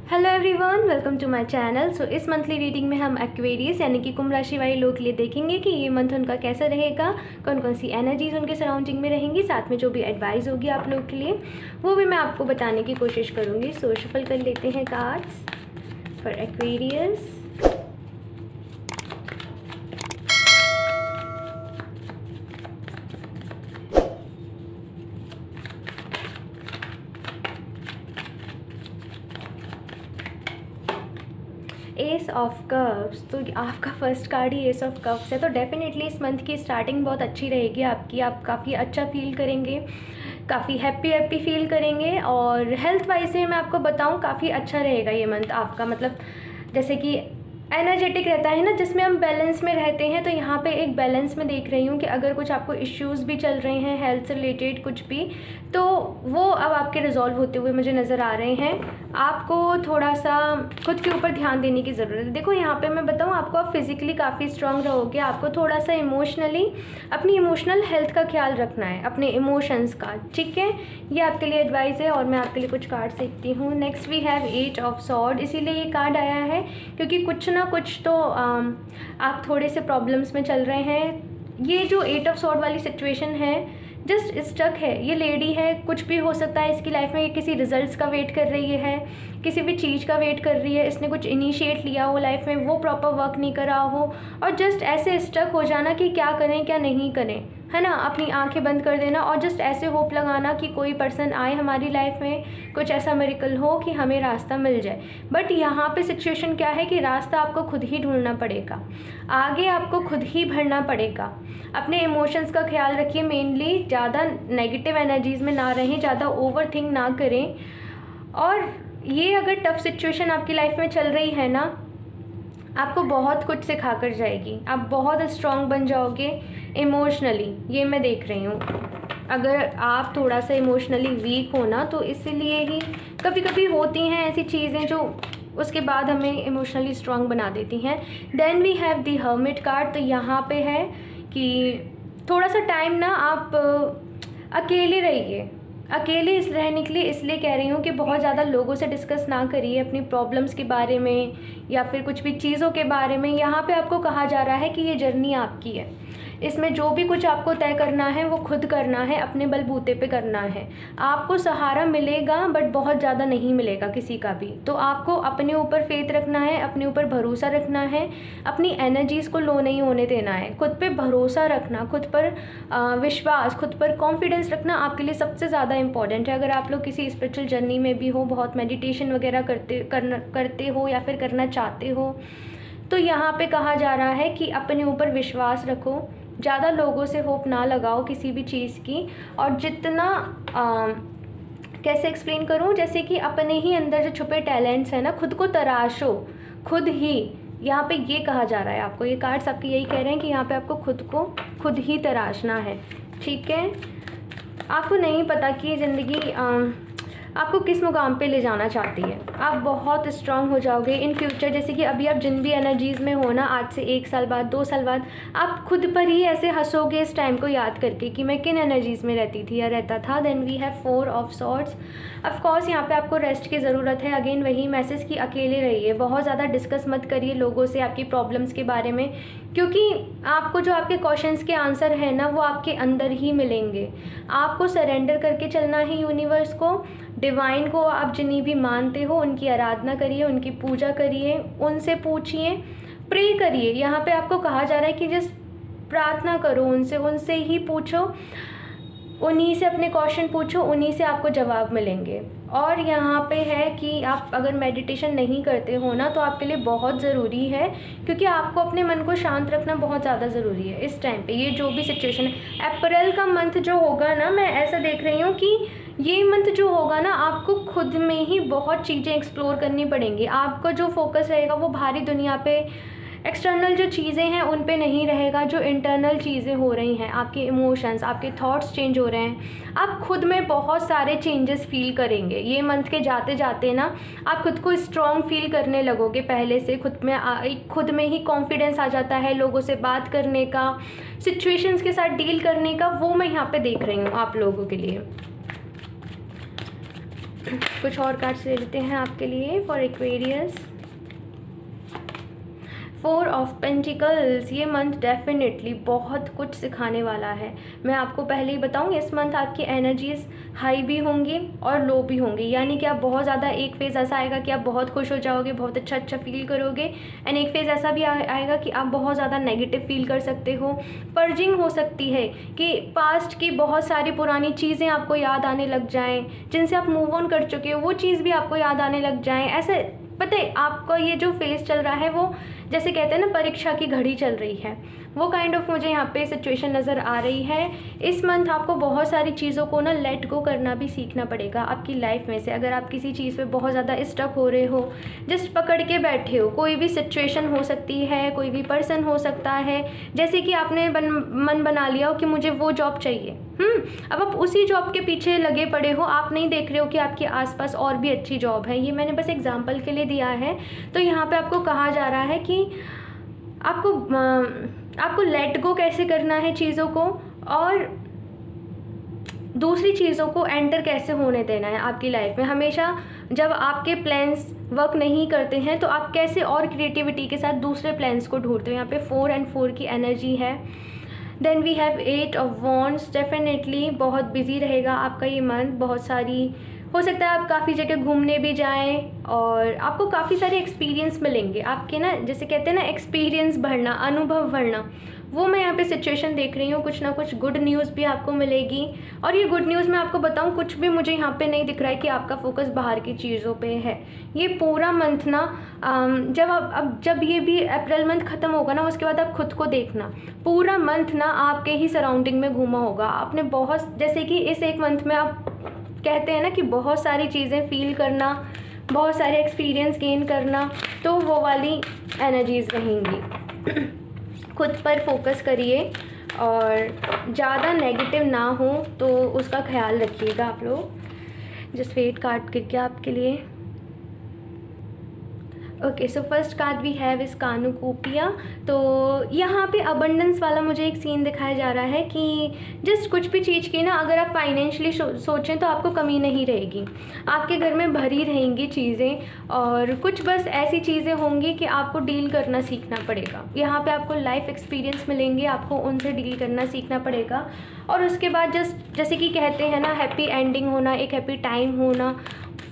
Hello everyone, welcome to my channel. So इस monthly reading में हम एक्वेरियस यानी कि कुंभ राशि वाले लोग के लिए देखेंगे कि ये मंथ उनका कैसा रहेगा, कौन कौन सी एनर्जीज उनके सराउंडिंग में रहेंगी, साथ में जो भी एडवाइस होगी आप लोग के लिए वो भी मैं आपको बताने की कोशिश करूँगी। सो शफल कर लेते हैं cards for Aquarius. S of cups, तो आपका first card he S of cups है। तो डेफिनेटली इस मंथ की स्टार्टिंग बहुत अच्छी रहेगी आपकी। आप काफ़ी अच्छा फील करेंगे, काफ़ी हैप्पी फील करेंगे। और हेल्थ वाइज से मैं आपको बताऊं, काफ़ी अच्छा रहेगा ये मंथ आपका। मतलब जैसे कि एनर्जेटिक रहता है ना, जिसमें हम बैलेंस में रहते हैं। तो यहाँ पे एक बैलेंस में देख रही हूँ कि अगर कुछ आपको इश्यूज़ भी चल रहे हैं हेल्थ से रिलेटेड कुछ भी, तो वो अब आपके रिजॉल्व होते हुए मुझे नज़र आ रहे हैं। आपको थोड़ा सा खुद के ऊपर ध्यान देने की ज़रूरत है। देखो यहाँ पे मैं बताऊँ आपको, आप फिज़िकली काफ़ी स्ट्रांग रहोगे। आपको थोड़ा सा इमोशनली अपनी इमोशनल हेल्थ का ख्याल रखना है, अपने इमोशंस का, ठीक है। ये आपके लिए एडवाइस है और मैं आपके लिए कुछ कार्ड सीखती हूँ। Next we have eight of sword. इसीलिए ये कार्ड आया है क्योंकि कुछ ना कुछ तो आप थोड़े से प्रॉब्लम्स में चल रहे हैं। ये जो एट ऑफ सॉर्ड वाली सिचुएशन है जस्ट स्टक है। ये लेडी है, कुछ भी हो सकता है इसकी लाइफ में। ये किसी रिजल्ट्स का वेट कर रही है, किसी भी चीज़ का वेट कर रही है। इसने कुछ इनिशिएट लिया हो लाइफ में, वो प्रॉपर वर्क नहीं करा हो और जस्ट ऐसे स्टक हो जाना कि क्या करें क्या नहीं करें, है ना। अपनी आंखें बंद कर देना और जस्ट ऐसे होप लगाना कि कोई पर्सन आए हमारी लाइफ में, कुछ ऐसा मिरेकल हो कि हमें रास्ता मिल जाए। बट यहाँ पे सिचुएशन क्या है कि रास्ता आपको खुद ही ढूंढना पड़ेगा, आगे आपको खुद ही बढ़ना पड़ेगा। अपने इमोशंस का ख्याल रखिए, मेनली ज़्यादा नेगेटिव एनर्जीज़ में ना रहें, ज़्यादा ओवर थिंक ना करें। और ये अगर टफ सिचुएशन आपकी लाइफ में चल रही है ना, आपको बहुत कुछ सिखा कर जाएगी। आप बहुत स्ट्रांग बन जाओगे इमोशनली, ये मैं देख रही हूँ। अगर आप थोड़ा सा इमोशनली वीक हो ना, तो इसीलिए ही कभी कभी होती हैं ऐसी चीज़ें जो उसके बाद हमें इमोशनली स्ट्रांग बना देती हैं। Then we have the hermit card. तो यहाँ पे है कि थोड़ा सा टाइम ना आप अकेले रहिए। अकेले इस रहने के लिए इसलिए कह रही हूँ कि बहुत ज़्यादा लोगों से डिस्कस ना करिए अपनी प्रॉब्लम्स के बारे में या फिर कुछ भी चीज़ों के बारे में। यहाँ पे आपको कहा जा रहा है कि ये जर्नी आपकी है, इसमें जो भी कुछ आपको तय करना है वो खुद करना है, अपने बलबूते पे करना है। आपको सहारा मिलेगा बट बहुत ज़्यादा नहीं मिलेगा किसी का भी। तो आपको अपने ऊपर फेथ रखना है, अपने ऊपर भरोसा रखना है, अपनी एनर्जीज़ को लो नहीं होने देना है। खुद पे भरोसा रखना, खुद पर विश्वास, खुद पर कॉन्फिडेंस रखना आपके लिए सबसे ज़्यादा इंपॉर्टेंट है। अगर आप लोग किसी स्पिरिचुअल जर्नी में भी हो, बहुत मेडिटेशन वगैरह करते हो या फिर करना चाहते हो, तो यहाँ पे कहा जा रहा है कि अपने ऊपर विश्वास रखो, ज़्यादा लोगों से होप ना लगाओ किसी भी चीज़ की। और जितना कैसे एक्सप्लेन करूँ, जैसे कि अपने ही अंदर जो छुपे टैलेंट्स हैं ना, खुद को तराशो, खुद ही। यहाँ पे ये कहा जा रहा है आपको, ये कार्ड्स आपके यही कह रहे हैं कि यहाँ पे आपको खुद को खुद ही तराशना है, ठीक है। आपको नहीं पता कि ज़िंदगी आपको किस मुकाम पे ले जाना चाहती है। आप बहुत स्ट्रांग हो जाओगे इन फ्यूचर। जैसे कि अभी आप जिन भी एनर्जीज़ में हो ना, आज से 1 साल बाद, 2 साल बाद, आप खुद पर ही ऐसे हंसोगे इस टाइम को याद करके कि मैं किन एनर्जीज़ में रहती थी या रहता था। Then we have 4 of swords. Of course यहाँ पे आपको रेस्ट की ज़रूरत है। अगेन वही मैसेज कि अकेले रहिए, बहुत ज़्यादा डिस्कस मत करिए लोगों से आपकी प्रॉब्लम्स के बारे में, क्योंकि आपको जो आपके क्वेश्चंस के आंसर है ना वो आपके अंदर ही मिलेंगे। आपको सरेंडर करके चलना है यूनिवर्स को, डिवाइन को। आप जिन्हें भी मानते हो उनकी आराधना करिए, उनकी पूजा करिए, उनसे पूछिए, प्रे करिए। यहाँ पे आपको कहा जा रहा है कि जस्ट प्रार्थना करो उनसे ही पूछो, उन्हीं से अपने क्वेश्चन पूछो, उन्हीं से आपको जवाब मिलेंगे। और यहाँ पे है कि आप अगर मेडिटेशन नहीं करते हो ना, तो आपके लिए बहुत ज़रूरी है, क्योंकि आपको अपने मन को शांत रखना बहुत ज़्यादा ज़रूरी है इस टाइम पे। ये जो भी सिचुएशन है, अप्रैल का मंथ जो होगा ना, मैं ऐसा देख रही हूँ कि ये मंथ जो होगा ना, आपको खुद में ही बहुत चीज़ें एक्सप्लोर करनी पड़ेंगी। आपका जो फोकस रहेगा वो बाहरी दुनिया पे, एक्सटर्नल जो चीज़ें हैं उन पे नहीं रहेगा। जो इंटरनल चीज़ें हो रही हैं, आपके इमोशंस, आपके थॉट्स चेंज हो रहे हैं, आप खुद में बहुत सारे चेंजेस फील करेंगे। ये मंथ के जाते जाते ना आप खुद को स्ट्रॉन्ग फील करने लगोगे पहले से। खुद में ही कॉन्फिडेंस आ जाता है लोगों से बात करने का, सिचुएशंस के साथ डील करने का। वो मैं यहाँ पे देख रही हूँ आप लोगों के लिए। कुछ और कार्ड्स ले लेते हैं आपके लिए फॉर एक्वेरियस। 4 ऑफ पेंटिकल्स, ये मंथ डेफिनेटली बहुत कुछ सिखाने वाला है। मैं आपको पहले ही बताऊँ, इस मंथ आपकी एनर्जीज़ हाई भी होंगी और लो भी होंगी, यानी कि आप बहुत ज़्यादा, एक फेज़ ऐसा आएगा कि आप बहुत खुश हो जाओगे, बहुत अच्छा फील करोगे, एंड एक फेज़ ऐसा भी आएगा कि आप बहुत ज़्यादा नेगेटिव फील कर सकते हो। पर्जिंग हो सकती है कि पास्ट की बहुत सारी पुरानी चीज़ें आपको याद आने लग जाएँ, जिनसे आप मूव ऑन कर चुके हो, वो चीज़ भी आपको याद आने लग जाएँ। ऐसे पता है आपका ये जो फेज़ चल रहा है वो जैसे कहते हैं ना परीक्षा की घड़ी चल रही है, वो काइंड ऑफ मुझे यहाँ पे सिचुएशन नज़र आ रही है। इस मंथ आपको बहुत सारी चीज़ों को ना लेट गो करना भी सीखना पड़ेगा आपकी लाइफ में से। अगर आप किसी चीज़ पे बहुत ज़्यादा स्टक हो रहे हो, जस्ट पकड़ के बैठे हो, कोई भी सिचुएशन हो सकती है, कोई भी पर्सन हो सकता है, जैसे कि आपने मन बना लिया हो कि मुझे वो जॉब चाहिए, अब आप उसी जॉब के पीछे लगे पड़े हो, आप नहीं देख रहे हो कि आपके आसपास और भी अच्छी जॉब है। ये मैंने बस एग्जांपल के लिए दिया है। तो यहाँ पे आपको कहा जा रहा है कि आपको लेट गो कैसे करना है चीज़ों को, और दूसरी चीज़ों को एंटर कैसे होने देना है आपकी लाइफ में। हमेशा जब आपके प्लान्स वर्क नहीं करते हैं तो आप कैसे और क्रिएटिविटी के साथ दूसरे प्लान्स को ढूंढते हो। यहाँ पे 4 और 4 की एनर्जी है। Then we have 8 of wands. Definitely बहुत बिजी रहेगा आपका ये मंथ, बहुत सारी हो सकता है आप काफ़ी जगह घूमने भी जाएं और आपको काफ़ी सारे एक्सपीरियंस मिलेंगे आपके ना, जैसे कहते हैं ना एक्सपीरियंस बढ़ना, अनुभव बढ़ना, वो मैं यहाँ पे सिचुएशन देख रही हूँ। कुछ ना कुछ गुड न्यूज़ भी आपको मिलेगी, और ये गुड न्यूज़ मैं आपको बताऊँ, कुछ भी मुझे यहाँ पे नहीं दिख रहा है कि आपका फोकस बाहर की चीज़ों पे है। ये पूरा मंथ ना जब ये भी अप्रैल मंथ ख़त्म होगा ना, उसके बाद आप खुद को देखना, पूरा मंथ ना आपके ही सराउंडिंग में घूमा होगा आपने। बहुत जैसे कि इस एक मंथ में आप कहते हैं ना कि बहुत सारी चीज़ें फील करना, बहुत सारे एक्सपीरियंस गेन करना, तो वो वाली एनर्जीज़ रहेंगी। खुद पर फोकस करिए और ज़्यादा नेगेटिव ना हो तो उसका ख्याल रखिएगा आप लोग। जस्ट वेट कार्ड करके आपके लिए। Okay, so first card we have is cornucopia. तो यहाँ पे अबंडेंस वाला मुझे एक सीन दिखाया जा रहा है कि जस्ट कुछ भी चीज़ की ना अगर आप फाइनेंशियली सोचें तो आपको कमी नहीं रहेगी, आपके घर में भरी रहेंगी चीज़ें, और कुछ बस ऐसी चीज़ें होंगी कि आपको डील करना सीखना पड़ेगा। यहाँ पे आपको लाइफ एक्सपीरियंस मिलेंगे, आपको उनसे डील करना सीखना पड़ेगा। और उसके बाद जैसे कि कहते हैं ना हैप्पी एंडिंग होना, एक हैप्पी टाइम होना,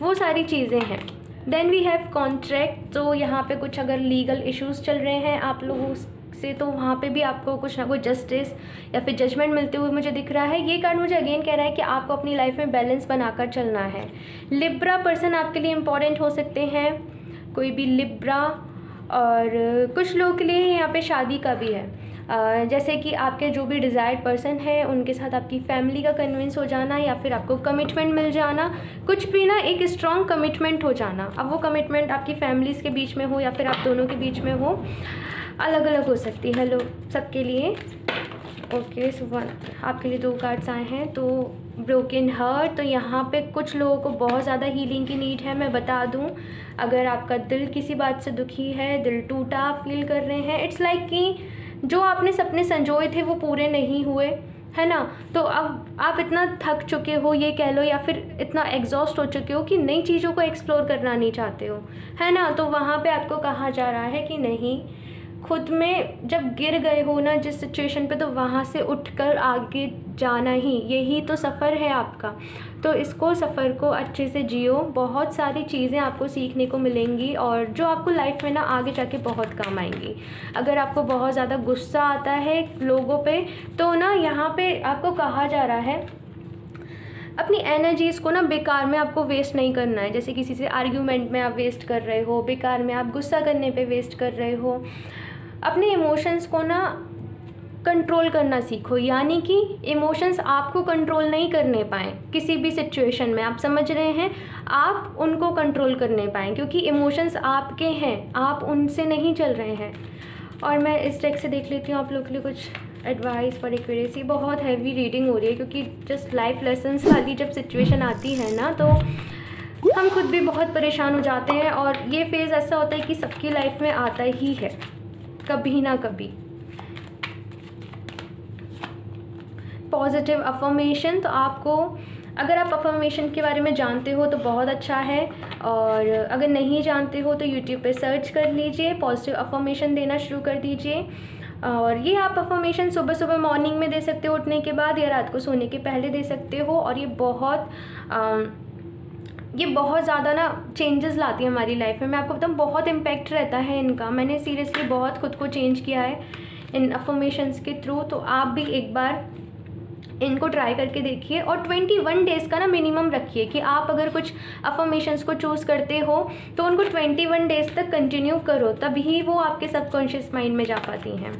वो सारी चीज़ें हैं। Then we have contract. तो यहाँ पे कुछ अगर लीगल इश्यूज़ चल रहे हैं आप लोगों से, तो वहाँ पे भी आपको कुछ ना कुछ जस्टिस या फिर जजमेंट मिलते हुए मुझे दिख रहा है। ये कार्ड मुझे अगेन कह रहा है कि आपको अपनी लाइफ में बैलेंस बनाकर चलना है। लिब्रा पर्सन आपके लिए इम्पॉर्टेंट हो सकते हैं, कोई भी लिब्रा, और कुछ लोगों के लिए यहाँ पे शादी का भी है। जैसे कि आपके जो भी डिज़ायर्ड पर्सन है उनके साथ आपकी फैमिली का कन्विंस हो जाना, या फिर आपको कमिटमेंट मिल जाना, कुछ भी ना एक स्ट्रॉन्ग कमिटमेंट हो जाना। अब वो कमिटमेंट आपकी फैमिलीज़ के बीच में हो या फिर आप दोनों के बीच में हो, अलग अलग हो सकती है सबके लिए। ओके, सो आपके लिए 2 कार्ड्स आए हैं। तो ब्रोकन हार्ट, तो यहाँ पे कुछ लोगों को बहुत ज़्यादा हीलिंग की नीड है। मैं बता दूँ, अगर आपका दिल किसी बात से दुखी है, दिल टूटा फील कर रहे हैं, इट्स लाइक कि जो आपने सपने संजोए थे वो पूरे नहीं हुए, है ना। तो अब आप इतना थक चुके हो ये कह लो, या फिर इतना एग्जॉस्ट हो चुके हो कि नई चीज़ों को एक्सप्लोर करना नहीं चाहते हो, है ना। तो वहाँ पे आपको कहा जा रहा है कि नहीं, खुद में जब गिर गए हो ना जिस सिचुएशन पे, तो वहाँ से उठकर आगे जाना ही, यही तो सफ़र है आपका। तो इसको सफ़र को अच्छे से जियो, बहुत सारी चीज़ें आपको सीखने को मिलेंगी और जो आपको लाइफ में ना आगे जाके बहुत काम आएंगी। अगर आपको बहुत ज़्यादा गुस्सा आता है लोगों पे, तो ना यहाँ पे आपको कहा जा रहा है अपनी एनर्जीज़ को ना बेकार में आपको वेस्ट नहीं करना है। जैसे किसी से आर्ग्यूमेंट में आप वेस्ट कर रहे हो, बेकार में आप गुस्सा करने पे वेस्ट कर रहे हो। अपने इमोशंस को ना कंट्रोल करना सीखो, यानी कि इमोशंस आपको कंट्रोल नहीं करने पाएँ किसी भी सिचुएशन में, आप समझ रहे हैं, आप उनको कंट्रोल करने पाएँ, क्योंकि इमोशंस आपके हैं, आप उनसे नहीं चल रहे हैं। और मैं इस डेक से देख लेती हूँ आप लोग के लिए कुछ एडवाइस फॉर एक्वेरियस। ये बहुत हैवी रीडिंग हो रही है क्योंकि जस्ट लाइफ लेसन्स वाली जब सिचुएशन आती है ना, तो हम खुद भी बहुत परेशान हो जाते हैं, और ये फेज़ ऐसा होता है कि सबकी लाइफ में आता ही है कभी ना कभी। पॉजिटिव अफर्मेशन, तो आपको अगर आप अफर्मेशन के बारे में जानते हो तो बहुत अच्छा है, और अगर नहीं जानते हो तो यूट्यूब पे सर्च कर लीजिए, पॉजिटिव अफर्मेशन देना शुरू कर दीजिए। और ये आप अफर्मेशन सुबह सुबह मॉर्निंग में दे सकते हो उठने के बाद, या रात को सोने के पहले दे सकते हो। और ये बहुत ज़्यादा ना चेंजेस लाती है हमारी लाइफ में। मैं आपको बताऊँ, बहुत इम्पैक्ट रहता है इनका। मैंने सीरियसली बहुत खुद को चेंज किया है इन अफर्मेशंस के थ्रू। तो आप भी एक बार इनको ट्राई करके देखिए, और 21 डेज़ का ना मिनिमम रखिए कि आप अगर कुछ अफर्मेशंस को चूज़ करते हो तो उनको 21 डेज़ तक कंटिन्यू करो, तभी वो आपके सबकॉन्शियस माइंड में जा पाती हैं।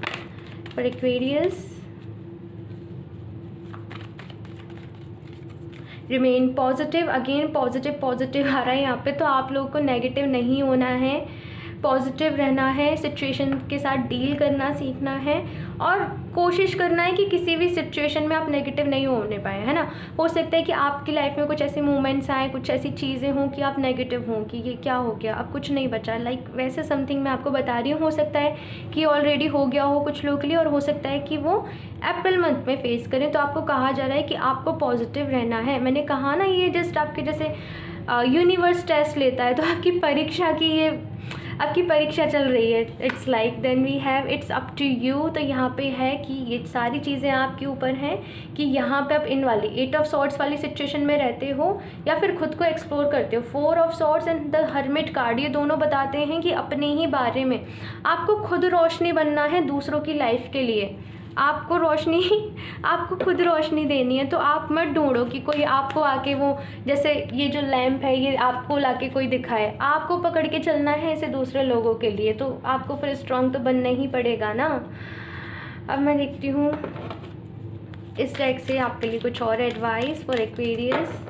For Aquarius, remain positive. Again positive आ रहा है यहाँ पे, तो आप लोगों को नेगेटिव नहीं होना है, पॉजिटिव रहना है, सिचुएशन के साथ डील करना सीखना है, और कोशिश करना है कि किसी भी सिचुएशन में आप नेगेटिव नहीं होने पाए, है ना। हो सकता है कि आपकी लाइफ में कुछ ऐसे मोमेंट्स आए, कुछ ऐसी चीज़ें हों कि आप नेगेटिव हों कि ये क्या हो गया, अब कुछ नहीं बचा, लाइक वैसे समथिंग मैं आपको बता रही हूँ। हो सकता है कि ऑलरेडी हो गया हो कुछ लोगों के लिए, और हो सकता है कि वो अप्रैल मंथ में फेस करें। तो आपको कहा जा रहा है कि आपको पॉजिटिव रहना है। मैंने कहा ना, ये जस्ट आपके जैसे यूनिवर्स टेस्ट लेता है, तो आपकी परीक्षा चल रही है। It's like then we have it's up to you. तो यहाँ पे है कि ये सारी चीज़ें आपके ऊपर हैं कि यहाँ पे आप इन वाली 8 ऑफ सॉर्ड्स वाली सिचुएशन में रहते हो या फिर खुद को एक्सप्लोर करते हो। 4 of swords and the hermit card, ये दोनों बताते हैं कि अपने ही बारे में आपको खुद रोशनी बनना है दूसरों की लाइफ के लिए। आपको खुद रोशनी देनी है। तो आप मत ढूंढो कि कोई आपको आके वो, जैसे ये जो लैंप है ये आपको लाके कोई दिखाए, आपको पकड़ के चलना है इसे दूसरे लोगों के लिए। तो आपको फिर स्ट्रॉन्ग तो बनना ही पड़ेगा ना। अब मैं देखती हूँ इस डेक से आपके लिए कुछ और advice for Aquarius.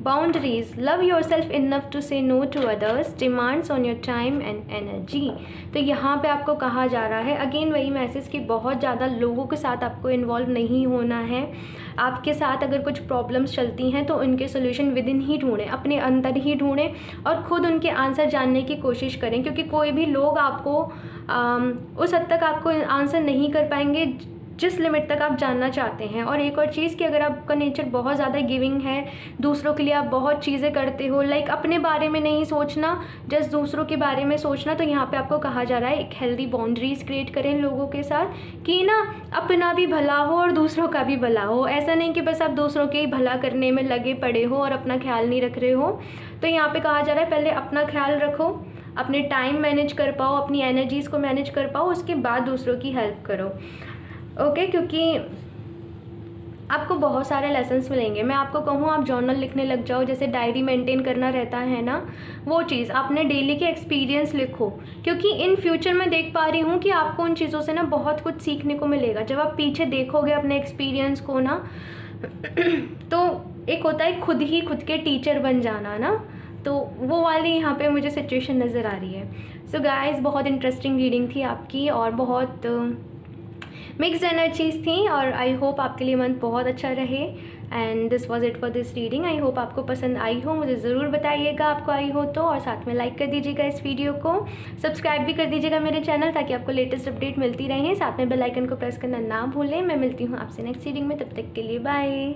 Boundaries. Love yourself enough to say no to others. Demands on your time and energy. तो यहाँ पे आपको कहा जा रहा है अगेन वही मैसेज कि बहुत ज़्यादा लोगों के साथ आपको इन्वॉल्व नहीं होना है। आपके साथ अगर कुछ प्रॉब्लम्स चलती हैं तो उनके सोल्यूशन विद इन ही ढूंढें, अपने अंदर ही ढूंढें, और ख़ुद उनके आंसर जानने की कोशिश करें, क्योंकि कोई भी लोग आपको उस हद तक आपको आंसर नहीं कर पाएंगे जिस लिमिट तक आप जानना चाहते हैं। और एक और चीज़ कि अगर आपका नेचर बहुत ज़्यादा गिविंग है, दूसरों के लिए आप बहुत चीज़ें करते हो, लाइक अपने बारे में नहीं सोचना, जस्ट दूसरों के बारे में सोचना, तो यहाँ पे आपको कहा जा रहा है एक हेल्दी बाउंड्रीज़ क्रिएट करें लोगों के साथ कि ना अपना भी भला हो और दूसरों का भी भला हो। ऐसा नहीं कि बस आप दूसरों के ही भला करने में लगे पड़े हो और अपना ख्याल नहीं रख रहे हो। तो यहाँ पर कहा जा रहा है पहले अपना ख्याल रखो, अपने टाइम मैनेज कर पाओ, अपनी एनर्जीज़ को मैनेज कर पाओ, उसके बाद दूसरों की हेल्प करो। ओके, क्योंकि आपको बहुत सारे लेसन्स मिलेंगे। मैं आपको कहूँ आप जर्नल लिखने लग जाओ, जैसे डायरी मेंटेन करना रहता है ना, वो चीज़ अपने डेली के एक्सपीरियंस लिखो, क्योंकि इन फ्यूचर मैं देख पा रही हूँ कि आपको उन चीज़ों से ना बहुत कुछ सीखने को मिलेगा। जब आप पीछे देखोगे अपने एक्सपीरियंस को ना तो एक होता है खुद के टीचर बन जाना ना, तो वो वाली यहाँ पे मुझे सिचुएशन नज़र आ रही है। सो गाइस, बहुत इंटरेस्टिंग रीडिंग थी आपकी और बहुत मिक्स्ड एनर्जीज थी, और आई होप आपके लिए मंथ बहुत अच्छा रहे। And this was it for this reading. I hope आपको पसंद आई हो, मुझे ज़रूर बताइएगा आपको आई हो तो, और साथ में लाइक कर दीजिएगा इस वीडियो को, सब्सक्राइब भी कर दीजिएगा मेरे चैनल ताकि आपको लेटेस्ट अपडेट मिलती रहे। साथ में बेल आइकन को प्रेस करना ना भूलें। मैं मिलती हूँ आपसे नेक्स्ट रीडिंग में, तब तक के लिए बाय।